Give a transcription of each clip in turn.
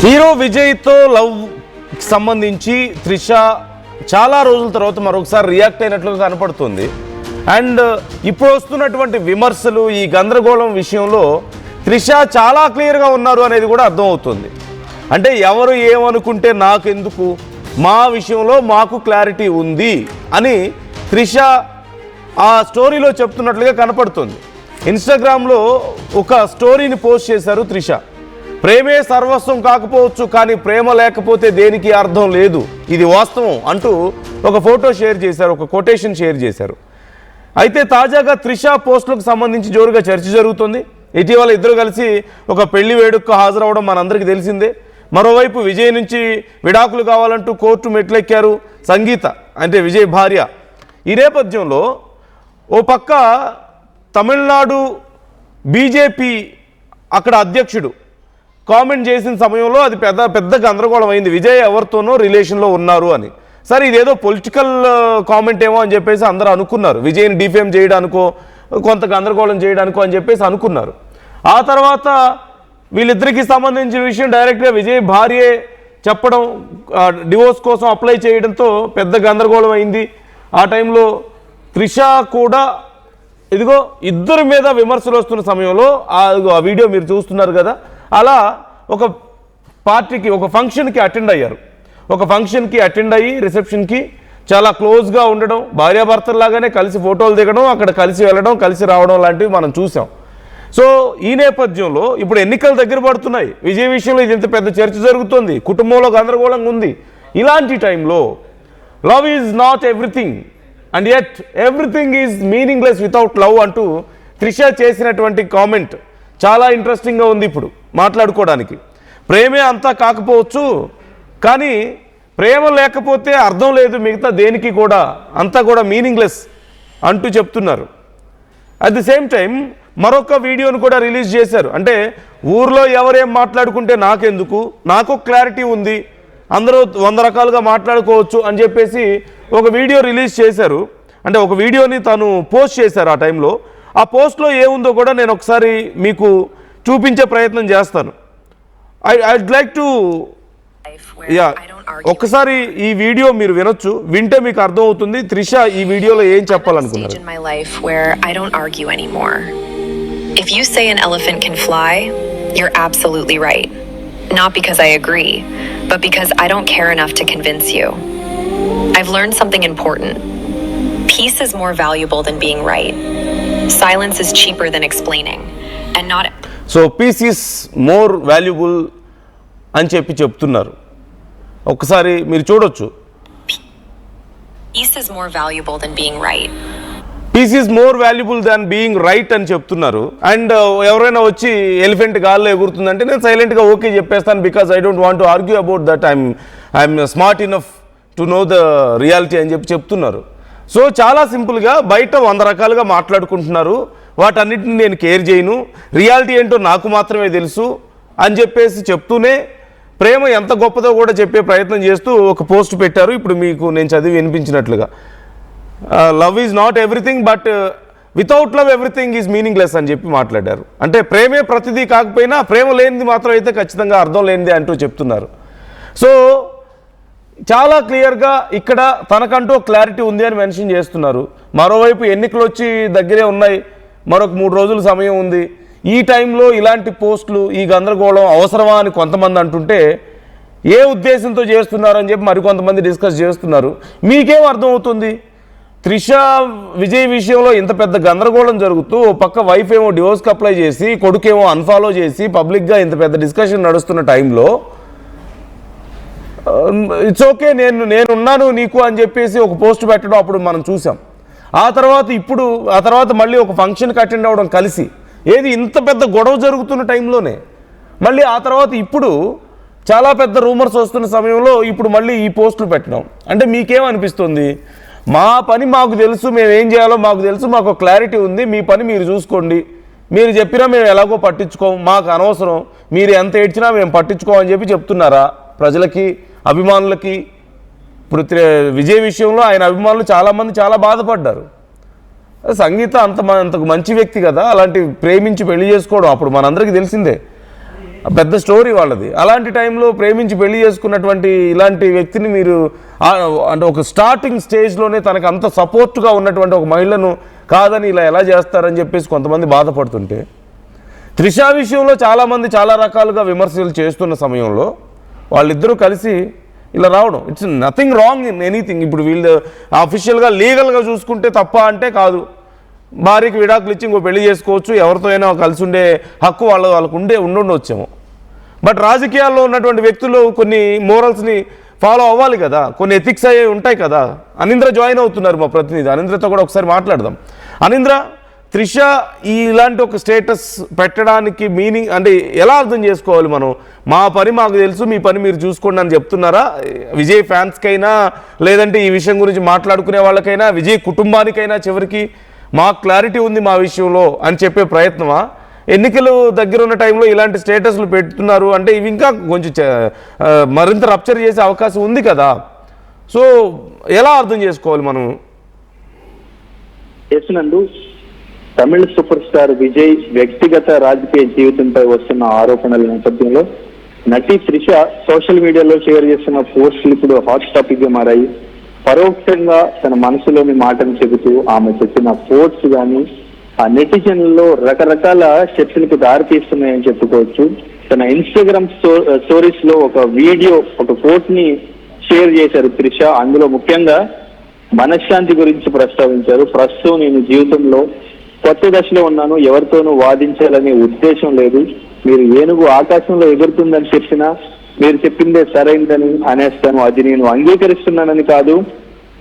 Hero విజయ్తో love సంబంధించి త్రిష చాలా రోజుల తర్వాత మరొకసారి రియాక్ట్ అయినట్లుగా కనపడుతుంది. అండ్ ఇప్పుడు వస్తున్నటువంటి విమర్శలు ఈ గందరగోళం విషయంలో త్రిష చాలా క్లియర్గా ఉన్నారు అనేది కూడా అర్థమవుతుంది. అంటే ఎవరు ఏమనుకుంటే నాకెందుకు, మా విషయంలో మాకు క్లారిటీ ఉంది అని త్రిష ఆ స్టోరీలో చెప్తున్నట్లుగా కనపడుతుంది. ఇన్స్టాగ్రామ్లో ఒక స్టోరీని పోస్ట్ చేశారు త్రిష. ప్రేమే సర్వస్వం కాకపోవచ్చు, కానీ ప్రేమ లేకపోతే దేనికి అర్థం లేదు, ఇది వాస్తవం అంటూ ఒక ఫోటో షేర్ చేశారు, ఒక కొటేషన్ షేర్ చేశారు. అయితే తాజాగా త్రిష పోస్టులకు సంబంధించి జోరుగా చర్చ జరుగుతుంది. ఇటీవల ఇద్దరు కలిసి ఒక పెళ్లి వేడుకకు హాజరవడం మనందరికీ తెలిసిందే. మరోవైపు విజయ్ నుంచి విడాకులు కావాలంటూ కోర్టు మెట్లెక్కారు సంగీత, అంటే విజయ్ భార్య. ఈ నేపథ్యంలో ఓ పక్క తమిళనాడు బీజేపీ అక్కడ అధ్యక్షుడు కామెంట్ చేసిన సమయంలో అది పెద్ద గందరగోళం అయింది. విజయ్ ఎవరితోనో రిలేషన్లో ఉన్నారు అని. సరే ఇదేదో పొలిటికల్ కామెంట్ ఏమో అని చెప్పేసి అందరూ అనుకున్నారు, విజయ్ని డిఫేమ్ చేయడానికో కొంత గందరగోళం చేయడానికో అని చెప్పేసి అనుకున్నారు. ఆ తర్వాత వీళ్ళిద్దరికీ సంబంధించిన విషయం డైరెక్ట్గా విజయ్ భార్యే చెప్పడం, డివోర్స్ కోసం అప్లై చేయడంతో పెద్ద గందరగోళం అయింది. ఆ టైంలో త్రిష కూడా ఇదిగో ఇద్దరి మీద విమర్శలు వస్తున్న సమయంలో ఆ వీడియో మీరు చూస్తున్నారు కదా, అలా ఒక పార్టీకి ఒక ఫంక్షన్కి అటెండ్ అయ్యారు. ఒక ఫంక్షన్కి అటెండ్ అయ్యి రిసెప్షన్కి చాలా క్లోజ్గా ఉండడం, భార్యాభర్తల్లాగానే కలిసి ఫోటోలు దిగడం, అక్కడ కలిసి వెళ్ళడం, కలిసి రావడం లాంటివి మనం చూసాం. సో ఈ నేపథ్యంలో ఇప్పుడు ఎన్నికలు దగ్గర పడుతున్నాయి, విజయ్ విషయంలో ఇది ఇంత పెద్ద చర్చ జరుగుతుంది, కుటుంబంలో గందరగోళంగా ఉంది. ఇలాంటి టైంలో love is not everything and yet everything is meaningless without love అంటూ త్రిష చేసినటువంటి కామెంట్ చాలా ఇంట్రెస్టింగ్గా ఉంది ఇప్పుడు మాట్లాడుకోవడానికి. ప్రేమే అంతా కాకపోవచ్చు, కానీ ప్రేమ లేకపోతే అర్థం లేదు మిగతా దేనికి కూడా, అంతా కూడా మీనింగ్లెస్ అంటూ చెప్తున్నారు. అట్ ది సేమ్ టైం మరొక వీడియోను కూడా రిలీజ్ చేశారు. అంటే ఊర్లో ఎవరేం మాట్లాడుకుంటే నాకెందుకు, నాకు క్లారిటీ ఉంది, అందరూ 100 రకాలుగా మాట్లాడుకోవచ్చు అని చెప్పేసి ఒక వీడియో రిలీజ్ చేశారు. అంటే ఒక వీడియోని తను పోస్ట్ చేశారు. ఆ టైంలో ఆ పోస్ట్లో ఏముందో కూడా నేను ఒకసారి మీకు చూపించే ప్రయత్నం చేస్తాను. ఐడ్ లైక్ టు ఒక్కసారి ఈ వీడియో మీరు వినొచ్చు, వింటే మీకు అర్థమవుతుంది త్రిష ఈ వీడియోలో ఏం చెప్పాలనుకున్నారు. If you say an elephant can fly, you're absolutely right. Not because I agree, but because I don't care enough to convince you. I've learned something important. Peace is more valuable than being right. Silence is cheaper than explaining. And not So peace is more valuable అని చెప్తున్నారు. ఒకసారి మీరు చూడొచ్చు. Peace is more valuable than being right. Peace is more valuable than being right అని చెప్తున్నారు. And ఎవరైనా వచ్చి elephant గాల్లో ఎగురుతుందంటే నేను సైలెంట్గా ఓకే చెప్పేస్తాను, because I don't want to argue about that, I'm smart enough to know the reality అని చెప్తున్నారు. సో చాలా సింపుల్గా బయట 100 రకాలుగా మాట్లాడుకుంటున్నారు, వాటన్నిటిని నేను కేర్ చేయను, రియాలిటీ ఏంటో నాకు మాత్రమే తెలుసు అని చెప్పేసి చెప్తూనే ప్రేమ ఎంత గొప్పదో కూడా చెప్పే ప్రయత్నం చేస్తూ ఒక పోస్ట్ పెట్టారు. ఇప్పుడు మీకు నేను చదివి వినిపించినట్లుగా, love is not everything but without love everything is meaningless అని చెప్పి మాట్లాడారు. అంటే ప్రేమే ప్రతిదీ కాకపోయినా ప్రేమ లేనిది మాత్రం అయితే ఖచ్చితంగా అర్థం లేనిది అంటూ చెప్తున్నారు. సో చాలా క్లియర్గా ఇక్కడ తనకంటూ క్లారిటీ ఉంది అని మెన్షన్ చేస్తున్నారు. మరోవైపు ఎన్నికలు వచ్చి దగ్గరే ఉన్నాయి, మరొక 3 రోజుల సమయం ఉంది. ఈ టైంలో ఇలాంటి పోస్టులు, ఈ గందరగోళం అవసరమా అని కొంతమంది అంటుంటే ఏ ఉద్దేశంతో చేస్తున్నారని చెప్పి మరికొంతమంది డిస్కస్ చేస్తున్నారు. మీకేం అర్థమవుతుంది? త్రిష విజయ్ విషయంలో ఇంత పెద్ద గందరగోళం జరుగుతూ ఓ పక్క వైఫ్ ఏమో డివోర్స్కి అప్లై చేసి, కొడుకేమో అన్ఫాలో చేసి పబ్లిక్గా ఇంత పెద్ద డిస్కషన్ నడుస్తున్న టైంలో ఇట్స్ ఓకే నేనున్నాను నీకు అని చెప్పేసి ఒక పోస్ట్ పెట్టడం అప్పుడు మనం చూసాం. ఆ తర్వాత మళ్ళీ ఒక ఫంక్షన్కి అటెండ్ అవ్వడం కలిసి, ఏది ఇంత పెద్ద గొడవ జరుగుతున్న టైంలోనే మళ్ళీ ఆ తర్వాత ఇప్పుడు చాలా పెద్ద రూమర్స్ వస్తున్న సమయంలో ఇప్పుడు మళ్ళీ ఈ పోస్టులు పెట్టడం అంటే మీకేమనిపిస్తుంది? మా పని మాకు తెలుసు, మేము ఏం చేయాలో మాకు తెలుసు, మాకు క్లారిటీ ఉంది, మీ పని మీరు చూసుకోండి, మీరు చెప్పినా మేము ఎలాగో పట్టించుకోం, మాకు అనవసరం, మీరు ఎంత ఏడ్చినా మేము పట్టించుకోమని చెప్పి చెప్తున్నారా ప్రజలకి, అభిమానులకి? ఇప్పుడు విజయ్ విషయంలో ఆయన అభిమానులు చాలామంది చాలా బాధపడ్డారు. సంగీత అంత మంచి వ్యక్తి కదా, అలాంటి ప్రేమించి పెళ్లి చేసుకోవడం అప్పుడు మనందరికీ తెలిసిందే. పెద్ద స్టోరీ వాళ్ళది. అలాంటి టైంలో ప్రేమించి పెళ్లి చేసుకున్నటువంటి ఇలాంటి వ్యక్తిని మీరు అంటే ఒక స్టార్టింగ్ స్టేజ్లోనే తనకు అంత సపోర్ట్గా ఉన్నటువంటి ఒక మహిళను కాదని ఇలా ఎలా చేస్తారని చెప్పేసి కొంతమంది బాధపడుతుంటే, త్రిష విషయంలో చాలామంది చాలా రకాలుగా విమర్శలు చేస్తున్న సమయంలో వాళ్ళిద్దరూ కలిసి ఇలా రావడం, it's nothing wrong in anything. ఇప్పుడు వీళ్ళు అఫీషియల్గా లీగల్గా చూసుకుంటే తప్ప అంటే కాదు, భార్యకి విడాకులు ఇచ్చి ఇంకో పెళ్లి చేసుకోవచ్చు, ఎవరితో అయినా కలిసి ఉండే హక్కు వాళ్ళకు ఉండుండొచ్చేమో. బట్ రాజకీయాల్లో ఉన్నటువంటి వ్యక్తులు కొన్ని మోరల్స్ని ఫాలో అవ్వాలి కదా, కొన్ని ఎథిక్స్ అయ్యే ఉంటాయి కదా. అనింద్ర జాయిన్ అవుతున్నారు మా ప్రతినిధి, అనింద్రతో కూడా ఒకసారి మాట్లాడదాం. అనింద్ర, త్రిష ఇలాంటి ఒక స్టేటస్ పెట్టడానికి మీనింగ్ అంటే ఎలా అర్థం చేసుకోవాలి మనం? మా పని మాకు తెలుసు, మీ పని మీరు చూసుకోండి అని చెప్తున్నారా విజయ్ ఫ్యాన్స్కైనా, లేదంటే ఈ విషయం గురించి మాట్లాడుకునే వాళ్ళకైనా, విజయ్ కుటుంబానికైనా చివరికి మాకు క్లారిటీ ఉంది మా విషయంలో అని చెప్పే ప్రయత్నమా? ఎన్నికలు దగ్గర ఉన్న టైంలో ఇలాంటి స్టేటస్లు పెడుతున్నారు అంటే ఇవి ఇంకా కొంచెం మరింత రప్చర్ చేసే అవకాశం ఉంది కదా. సో ఎలా అర్థం చేసుకోవాలి మనం? చేసినందు తమిళ సూపర్ స్టార్ విజయ్ వ్యక్తిగత రాజకీయ జీవితంపై వస్తున్న ఆరోపణల నేపథ్యంలో నటి త్రిష సోషల్ మీడియాలో షేర్ చేస్తున్న పోస్టులు ఇప్పుడు హాట్ టాపిక్ గా మారాయి. పరోక్షంగా తన మనసులోని మాటను చెబుతూ ఆమె చెప్పిన పోస్ట్ కానీ ఆ నెటిజన్లలో రకరకాల చర్చలకు దారితీస్తున్నాయని చెప్పుకోవచ్చు. తన ఇన్స్టాగ్రామ్ స్టోరీస్ లో ఒక వీడియో, ఒక కోట్ ని షేర్ చేశారు త్రిష. అందులో ముఖ్యంగా మనశ్శాంతి గురించి ప్రస్తావించారు. ప్రస్తుతం నేను జీవితంలో కొత్త దశలో ఉన్నాను, ఎవరితోనూ వాదించాలనే ఉద్దేశం లేదు. మీరు ఏనుగు ఆకాశంలో ఎగురుతుందని చెప్పినా మీరు చెప్పిందే సరైందని అనేస్తాను. అది నేను అంగీకరిస్తున్నానని కాదు,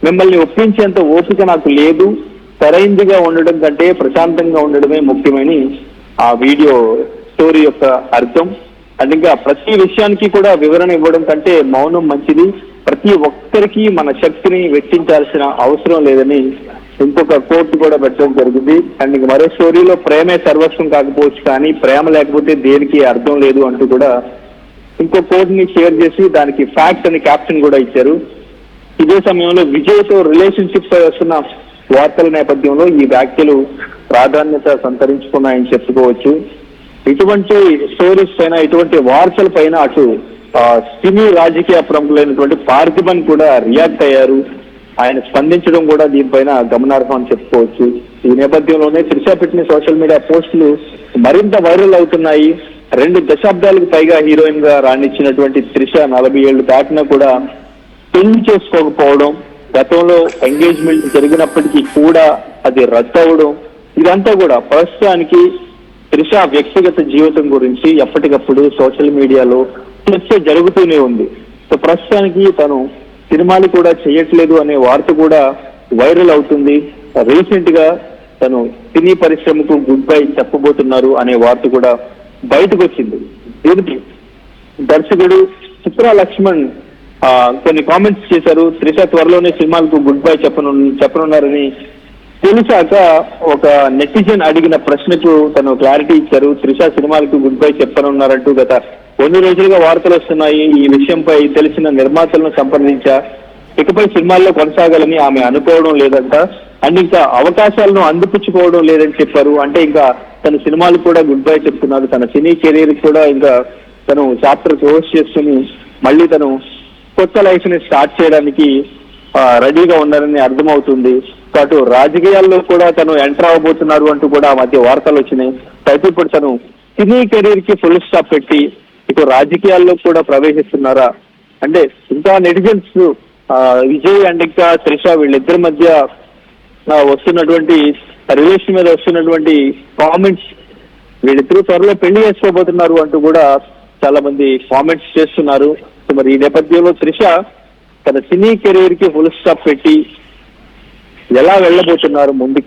మిమ్మల్ని ఒప్పించేంత ఓపిక నాకు లేదు. సరైందిగా ఉండడం కంటే ప్రశాంతంగా ఉండడమే ముఖ్యమని ఆ వీడియో స్టోరీ యొక్క అర్థం. అండ్ ఇంకా ప్రతి విషయానికి కూడా వివరణ ఇవ్వడం కంటే మౌనం మంచిది. ప్రతి ఒక్కరికి మన శక్తిని వెచ్చించాల్సిన అవసరం లేదని ఇంకొక కోట్ కూడా పెట్టడం జరిగింది. అండ్ ఇంక మరో స్టోరీలో ప్రేమే సర్వస్వం కాకపోవచ్చు, కానీ ప్రేమ లేకపోతే దేనికి అర్థం లేదు అంటూ కూడా ఇంకో కోట్ ని షేర్ చేసి దానికి ఫ్యాక్ట్ అని క్యాప్షన్ కూడా ఇచ్చారు. ఇదే సమయంలో విజయ్తో రిలేషన్షిప్ పై వస్తున్న వార్తల నేపథ్యంలో ఈ వ్యాఖ్యలు ప్రాధాన్యత సంతరించుకున్నాయని చెప్పుకోవచ్చు. ఇటువంటి స్టోరీస్ పైన, ఇటువంటి వార్తల పైన అటు సినీ రాజకీయ ప్రముఖులైనటువంటి పార్థిబన్ కూడా రియాక్ట్ అయ్యారు. ఆయన స్పందించడం కూడా దీనిపైన గమనార్హం అని చెప్పుకోవచ్చు. ఈ నేపథ్యంలోనే త్రిష పెట్టిన సోషల్ మీడియా పోస్టులు మరింత వైరల్ అవుతున్నాయి. 2 దశాబ్దాలకు పైగా హీరోయిన్ గా రాణించినటువంటి త్రిష 40 ఏళ్లు దాటినా కూడా పెళ్లి చేసుకోకపోవడం, గతంలో ఎంగేజ్మెంట్ జరిగినప్పటికీ కూడా అది రద్దు అవడం, ఇదంతా కూడా ప్రస్తుతానికి త్రిష వ్యక్తిగత జీవితం గురించి ఎప్పటికప్పుడు సోషల్ మీడియాలో చర్చ జరుగుతూనే ఉంది. సో ప్రస్తుతానికి తను సినిమాలు కూడా చేయట్లేదు అనే వార్త కూడా వైరల్ అవుతుంది. రీసెంట్ గా తను సినీ పరిశ్రమకు గుడ్ బై చెప్పబోతున్నారు అనే వార్త కూడా బయటకు వచ్చింది. దీనికి దర్శకుడు చిత్రా లక్ష్మణ్ కొన్ని కామెంట్స్ చేశారు. త్రిష త్వరలోనే సినిమాలకు గుడ్ బై చెప్పనున్నారని తెలిసాక ఒక నెటిజన్ అడిగిన ప్రశ్నకు తను క్లారిటీ ఇచ్చారు. త్రిష సినిమాలకు గుడ్ బై చెప్పనున్నారంటూ గత కొన్ని రోజులుగా వార్తలు వస్తున్నాయి. ఈ విషయంపై తెలిసిన నిర్మాతలను సంప్రదించా, ఇకపై సినిమాల్లో కొనసాగాలని ఆమె అనుకోవడం లేదంట. అండ్ ఇంకా అవకాశాలను అందిపుచ్చుకోవడం లేదని చెప్పారు. అంటే ఇంకా తన సినిమాలు కూడా గుడ్ బై చెప్తున్నారు. తన సినీ కెరీర్ కూడా ఇంకా తను చాప్టర్ క్లోజ్ చేసుకుని మళ్ళీ తను కొత్త లైఫ్ ని స్టార్ట్ చేయడానికి రెడీగా ఉన్నారని అర్థమవుతుంది. అటు రాజకీయాల్లో కూడా తను ఎంటర్ అవ్వబోతున్నారు అంటూ కూడా ఆ మధ్య వార్తలు వచ్చినాయి. అయితే ఇప్పుడు తను సినీ కెరీర్ కి ఫుల్ స్టాప్ పెట్టి ఇటు రాజకీయాల్లో కూడా ప్రవేశిస్తున్నారా అంటే ఇంకా నెటిజన్స్ విజయ్ అండ్ ఇంకా త్రిష వీళ్ళిద్దరి మధ్య వస్తున్నటువంటి రిలేషన్ మీద వస్తున్నటువంటి కామెంట్స్, వీళ్ళిద్దరూ త్వరలో పెళ్లి చేసుకోబోతున్నారు అంటూ కూడా చాలా మంది కామెంట్స్ చేస్తున్నారు. సో మరి ఈ నేపథ్యంలో త్రిష తన సినీ కెరీర్ కి ఫుల్ స్టాప్ పెట్టి ఎలా వెళ్ళబోతున్నారు ముందుకి